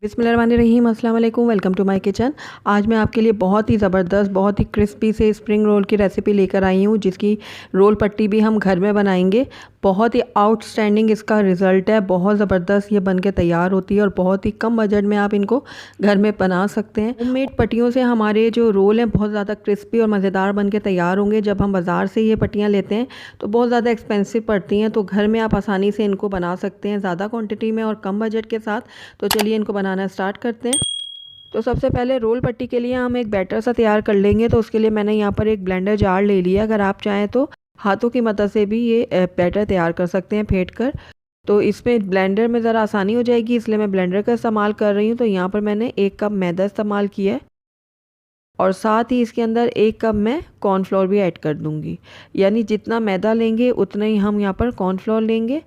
बिस्मिल्लाहिर्रहमानिर्रहीम, अस्सलाम वालेकुम। Welcome to my kitchen. आज मैं आपके लिए बहुत ही ज़बरदस्त, बहुत ही क्रिस्पी से स्प्रिंग रोल की रेसिपी लेकर आई हूँ, जिसकी रोल पट्टी भी हम घर में बनाएंगे। बहुत ही आउटस्टैंडिंग इसका रिज़ल्ट है, बहुत ज़बरदस्त ये बन के तैयार होती है और बहुत ही कम बजट में आप इनको घर में बना सकते हैं। होममेड पट्टियों से हमारे जो रोल हैं बहुत ज़्यादा क्रिस्पी और मज़ेदार बन के तैयार होंगे। जब हम बाज़ार से ये पट्टियाँ लेते हैं तो बहुत ज़्यादा एक्सपेंसिव पड़ती हैं, तो घर में आप आसानी से इनको बना सकते हैं ज़्यादा क्वान्टिटी में और कम बजट के साथ। तो चलिए इनको बनाना स्टार्ट करते हैं। तो सबसे पहले रोल पट्टी के लिए हम एक बैटर सा तैयार कर लेंगे। तो उसके लिए मैंने यहाँ पर एक ब्लेंडर जार ले लिया। अगर आप चाहें तो हाथों की मदद से भी ये बैटर तैयार कर सकते हैं फेंट कर। तो इसमें ब्लेंडर में ज़रा आसानी हो जाएगी, इसलिए मैं ब्लेंडर का इस्तेमाल कर रही हूँ। तो यहाँ पर मैंने 1 कप मैदा इस्तेमाल किया है और साथ ही इसके अंदर 1 कप मैं कॉर्नफ्लोर भी ऐड कर दूँगी। यानी जितना मैदा लेंगे उतना ही हम यहाँ पर कॉर्नफ्लोर लेंगे।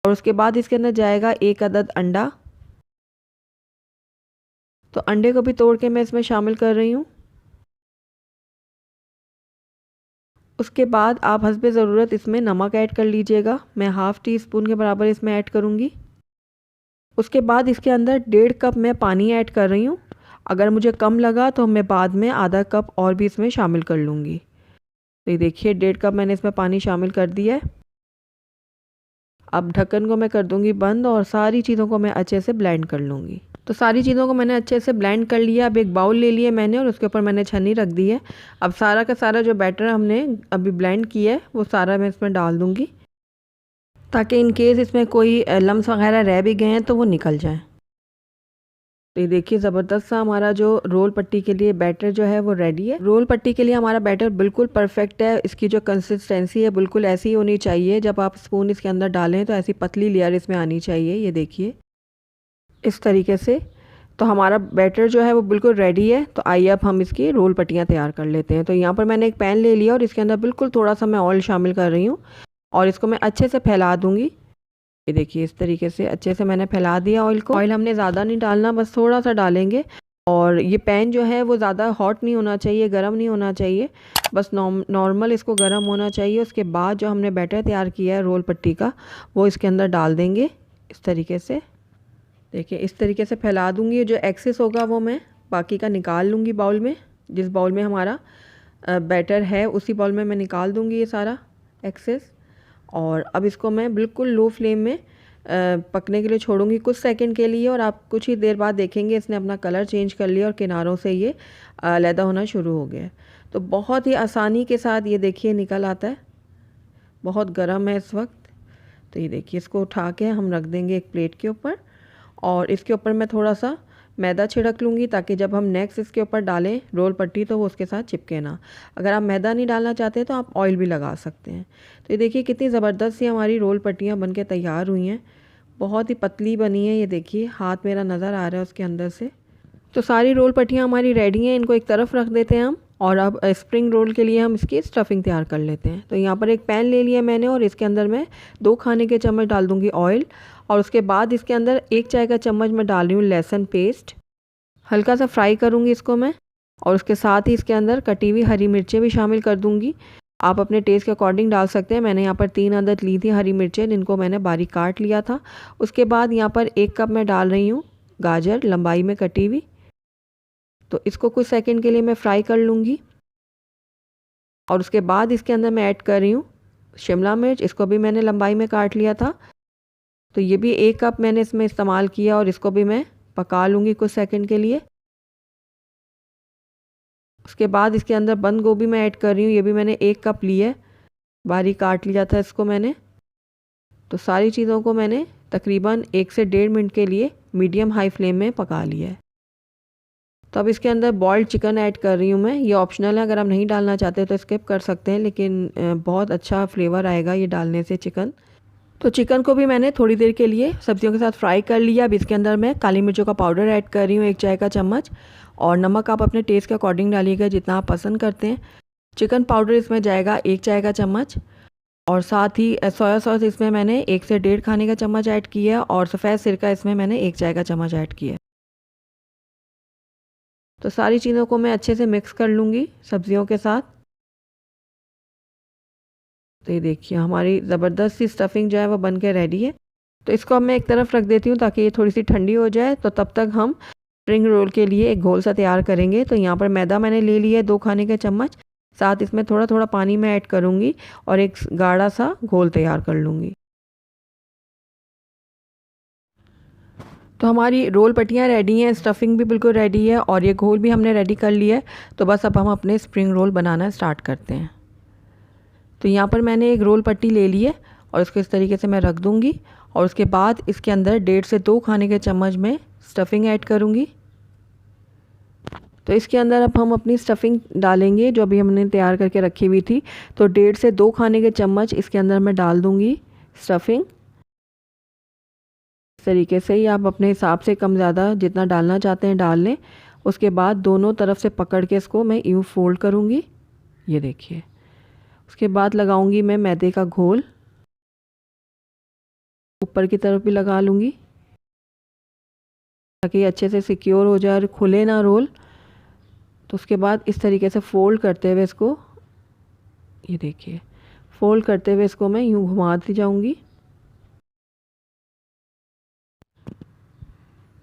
और उसके बाद इसके अंदर जाएगा 1 अदद अंडा। तो अंडे को भी तोड़ के मैं इसमें शामिल कर रही हूँ। उसके बाद आप हस्बे ज़रूरत इसमें नमक ऐड कर लीजिएगा। मैं हाफ़ टी स्पून के बराबर इसमें ऐड करूँगी। उसके बाद इसके अंदर 1.5 कप मैं पानी ऐड कर रही हूँ। अगर मुझे कम लगा तो मैं बाद में आधा कप और भी इसमें शामिल कर लूँगी। तो ये देखिए 1.5 कप मैंने इसमें पानी शामिल कर दिया है। अब ढक्कन को मैं कर दूँगी बंद और सारी चीज़ों को मैं अच्छे से ब्लेंड कर लूँगी। तो सारी चीज़ों को मैंने अच्छे से ब्लेंड कर लिया। अब एक बाउल ले लिया मैंने और उसके ऊपर मैंने छन्नी रख दी है। अब सारा का सारा जो बैटर हमने अभी ब्लेंड किया है वो सारा मैं इसमें डाल दूँगी, ताकि इन केस इसमें कोई लम्स वगैरह रह भी गए हैं तो वो निकल जाएँ। तो ये देखिए ज़बरदस्त सा हमारा जो रोल पट्टी के लिए बैटर जो है वो रेडी है। रोल पट्टी के लिए हमारा बैटर बिल्कुल परफेक्ट है। इसकी जो कंसिस्टेंसी है बिल्कुल ऐसी ही होनी चाहिए। जब आप स्पून इसके अंदर डालें तो ऐसी पतली लेयर इसमें आनी चाहिए। ये देखिए इस तरीके से। तो हमारा बैटर जो है वो बिल्कुल रेडी है। तो आइए अब हम इसकी रोल पट्टियाँ तैयार कर लेते हैं। तो यहाँ पर मैंने एक पैन ले लिया और इसके अंदर बिल्कुल थोड़ा सा मैं ऑयल शामिल कर रही हूँ और इसको मैं अच्छे से फैला दूँगी। ये देखिए इस तरीके से अच्छे से मैंने फैला दिया ऑयल को। ऑयल हमने ज़्यादा नहीं डालना, बस थोड़ा सा डालेंगे। और ये पैन जो है वो ज़्यादा हॉट नहीं होना चाहिए, गर्म नहीं होना चाहिए, बस नॉर्मल इसको गर्म होना चाहिए। उसके बाद जो हमने बैटर तैयार किया है रोल पट्टी का वो इसके अंदर डाल देंगे इस तरीके से। देखिए इस तरीके से फैला दूँगी। जो एक्सेस होगा वो मैं बाकी का निकाल लूँगी बाउल में। जिस बाउल में हमारा बैटर है उसी बाउल में मैं निकाल दूँगी ये सारा एक्सेस। और अब इसको मैं बिल्कुल लो फ्लेम में पकने के लिए छोड़ूंगी कुछ सेकंड के लिए। और आप कुछ ही देर बाद देखेंगे इसने अपना कलर चेंज कर लिया और किनारों से ये अलहदा होना शुरू हो गया। तो बहुत ही आसानी के साथ ये देखिए निकल आता है। बहुत गर्म है इस वक्त। तो ये देखिए इसको उठा के हम रख देंगे एक प्लेट के ऊपर और इसके ऊपर मैं थोड़ा सा मैदा छिड़क लूँगी, ताकि जब हम नेक्स्ट इसके ऊपर डालें रोल पट्टी तो वो उसके साथ चिपके ना। अगर आप मैदा नहीं डालना चाहते तो आप ऑयल भी लगा सकते हैं। तो ये देखिए कितनी ज़बरदस्त सी हमारी रोल पट्टियाँ बन के तैयार हुई हैं। बहुत ही पतली बनी है। ये देखिए हाथ मेरा नज़र आ रहा है उसके अंदर से। तो सारी रोल पट्टियाँ हमारी रेडी हैं। इनको एक तरफ रख देते हैं हम और अब स्प्रिंग रोल के लिए हम इसकी स्टफिंग तैयार कर लेते हैं। तो यहाँ पर एक पैन ले लिया मैंने और इसके अंदर मैं 2 खाने के चम्मच डाल दूँगी ऑयल। और उसके बाद इसके अंदर 1 चाय का चम्मच मैं डाल रही हूँ लहसुन पेस्ट। हल्का सा फ्राई करूँगी इसको मैं। और उसके साथ ही इसके अंदर कटी हुई हरी मिर्चें भी शामिल कर दूँगी। आप अपने टेस्ट के अकॉर्डिंग डाल सकते हैं। मैंने यहाँ पर 3 अदद ली थी हरी मिर्चें, जिनको मैंने बारीक काट लिया था। उसके बाद यहाँ पर 1 कप मैं डाल रही हूँ गाजर लंबाई में कटी हुई। तो इसको कुछ सेकंड के लिए मैं फ्राई कर लूँगी। और उसके बाद इसके अंदर मैं ऐड कर रही हूँ शिमला मिर्च। इसको भी मैंने लंबाई में काट लिया था। तो ये भी 1 कप मैंने इसमें इस्तेमाल किया और इसको भी मैं पका लूँगी कुछ सेकंड के लिए। उसके बाद इसके अंदर बंद गोभी मैं ऐड कर रही हूँ। ये भी मैंने 1 कप ली है, बारीक काट लिया था इसको मैंने। तो सारी चीज़ों को मैंने तकरीबन 1 से 1.5 मिनट के लिए मीडियम हाई फ्लेम में पका लिया है। तो अब इसके अंदर बॉइल्ड चिकन ऐड कर रही हूँ मैं। ये ऑप्शनल है, अगर आप नहीं डालना चाहते तो स्किप कर सकते हैं, लेकिन बहुत अच्छा फ्लेवर आएगा ये डालने से चिकन। तो चिकन को भी मैंने थोड़ी देर के लिए सब्जियों के साथ फ्राई कर लिया। अब इसके अंदर मैं काली मिर्चों का पाउडर ऐड कर रही हूँ 1 चाय का चम्मच। और नमक आप अपने टेस्ट के अकॉर्डिंग डालिएगा जितना आप पसंद करते हैं। चिकन पाउडर इसमें जाएगा 1 चाय का चम्मच। और साथ ही सोया सॉस इसमें मैंने 1 से 1.5 खाने का चम्मच ऐड किया। और सफ़ेद सिरका इसमें मैंने 1 चाय का चम्मच ऐड किया। तो सारी चीज़ों को मैं अच्छे से मिक्स कर लूँगी सब्जियों के साथ। तो ये देखिए हमारी ज़बरदस्त सी स्टफिंग जो है वो बन के रेडी है। तो इसको अब मैं एक तरफ रख देती हूँ ताकि ये थोड़ी सी ठंडी हो जाए। तो तब तक हम स्प्रिंग रोल के लिए एक घोल सा तैयार करेंगे। तो यहाँ पर मैदा मैंने ले लिया है 2 खाने के चम्मच, साथ इसमें थोड़ा थोड़ा पानी मैं ऐड करूँगी और एक गाढ़ा सा घोल तैयार कर लूँगी। तो हमारी रोल पट्टियाँ रेडी हैं, स्टफिंग भी बिल्कुल रेडी है और ये घोल भी हमने रेडी कर लिया है। तो बस अब हम अपने स्प्रिंग रोल बनाना स्टार्ट करते हैं। तो यहाँ पर मैंने एक रोल पट्टी ले ली है और इसको इस तरीके से मैं रख दूँगी और उसके बाद इसके अंदर 1.5 से 2 खाने के चम्मच में स्टफिंग ऐड करूँगी। तो इसके अंदर अब हम अपनी स्टफिंग डालेंगे जो अभी हमने तैयार करके रखी हुई थी। तो 1.5 से 2 खाने के चम्मच इसके अंदर मैं डाल दूँगी स्टफिंग। इस तरीके से ही आप अपने हिसाब से कम ज़्यादा जितना डालना चाहते हैं डाल लें। उसके बाद दोनों तरफ से पकड़ के इसको मैं यूँ फोल्ड करूँगी, ये देखिए। उसके बाद लगाऊंगी मैं मैदे का घोल, ऊपर की तरफ भी लगा लूँगी ताकि अच्छे से सिक्योर हो जाए और खुले ना रोल। तो उसके बाद इस तरीके से फ़ोल्ड करते हुए इसको, ये देखिए, फ़ोल्ड करते हुए इसको मैं यूँ घुमाती जाऊँगी।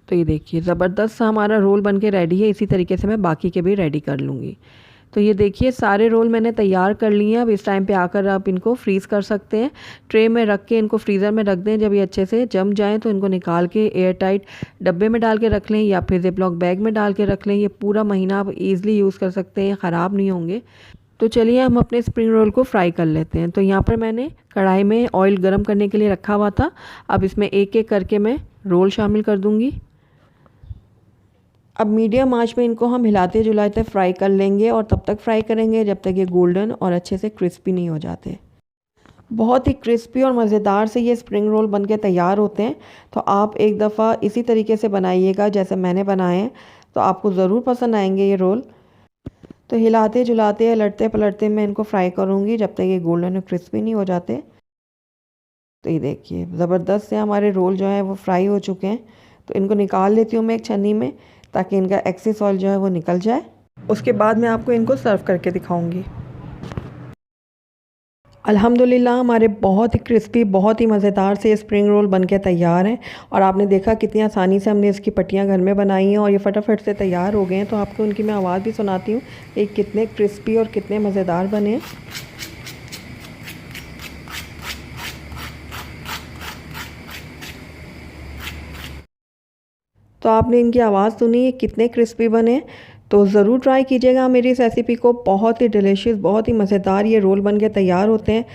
तो ये देखिए ज़बरदस्त सा हमारा रोल बनके रेडी है। इसी तरीके से मैं बाकी के भी रेडी कर लूँगी। तो ये देखिए सारे रोल मैंने तैयार कर लिए हैं। अब इस टाइम पे आकर आप इनको फ्रीज़ कर सकते हैं। ट्रे में रख के इनको फ्रीज़र में रख दें। जब ये अच्छे से जम जाएँ तो इनको निकाल के एयर टाइट डब्बे में डाल के रख लें या फिर ज़िप-लॉक बैग में डाल के रख लें। ये पूरा महीना आप ईज़िली यूज़ कर सकते हैं, ख़राब नहीं होंगे। तो चलिए हम अपने स्प्रिंग रोल को फ्राई कर लेते हैं। तो यहाँ पर मैंने कढ़ाई में ऑयल गर्म करने के लिए रखा हुआ था। अब इसमें एक एक करके मैं रोल शामिल कर दूँगी। अब मीडियम आंच में इनको हम हिलाते जुलाते फ्राई कर लेंगे और तब तक फ्राई करेंगे जब तक ये गोल्डन और अच्छे से क्रिस्पी नहीं हो जाते। बहुत ही क्रिस्पी और मज़ेदार से ये स्प्रिंग रोल बनके तैयार होते हैं। तो आप एक दफ़ा इसी तरीके से बनाइएगा जैसे मैंने बनाए हैं, तो आपको ज़रूर पसंद आएंगे ये रोल। तो हिलाते जुलाते लटते पलटते मैं इनको फ्राई करूँगी जब तक ये गोल्डन और क्रिस्पी नहीं हो जाते। तो ये देखिए ज़बरदस्त से हमारे रोल जो है वो फ्राई हो चुके हैं। तो इनको निकाल लेती हूँ मैं एक छन्नी में ताकि इनका एक्सेस ऑयल जो है वो निकल जाए। उसके बाद मैं आपको इनको सर्व करके दिखाऊंगी। अल्हम्दुलिल्लाह हमारे बहुत ही क्रिस्पी, बहुत ही मज़ेदार से स्प्रिंग रोल बनके तैयार हैं। और आपने देखा कितनी आसानी से हमने इसकी पट्टियाँ घर में बनाई हैं और ये फटाफट से तैयार हो गए हैं। तो आपको उनकी मैं आवाज़ भी सुनाती हूँ कि कितने क्रिस्पी और कितने मज़ेदार बने हैं। तो आपने इनकी आवाज़ सुनी, ये कितने क्रिस्पी बने। तो ज़रूर ट्राई कीजिएगा मेरी इस रेसिपी को। बहुत ही डिलीशियस, बहुत ही मज़ेदार ये रोल बनके तैयार होते हैं।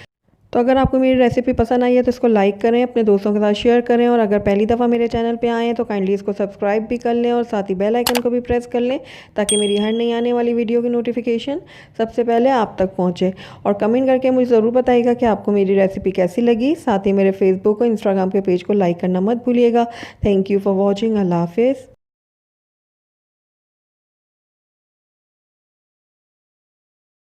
तो अगर आपको मेरी रेसिपी पसंद आई है तो इसको लाइक करें, अपने दोस्तों के साथ शेयर करें और अगर पहली दफ़ा मेरे चैनल पे आए हैं तो काइंडली इसको सब्सक्राइब भी कर लें और साथ ही बेल आइकन को भी प्रेस कर लें ताकि मेरी हर नई आने वाली वीडियो की नोटिफिकेशन सबसे पहले आप तक पहुँचे। और कमेंट करके मुझे ज़रूर बताइएगा कि आपको मेरी रेसिपी कैसी लगी। साथ ही मेरे फेसबुक और इंस्टाग्राम के पेज को लाइक करना मत भूलिएगा। Thank you for watching. अल्लाह हाफिज़।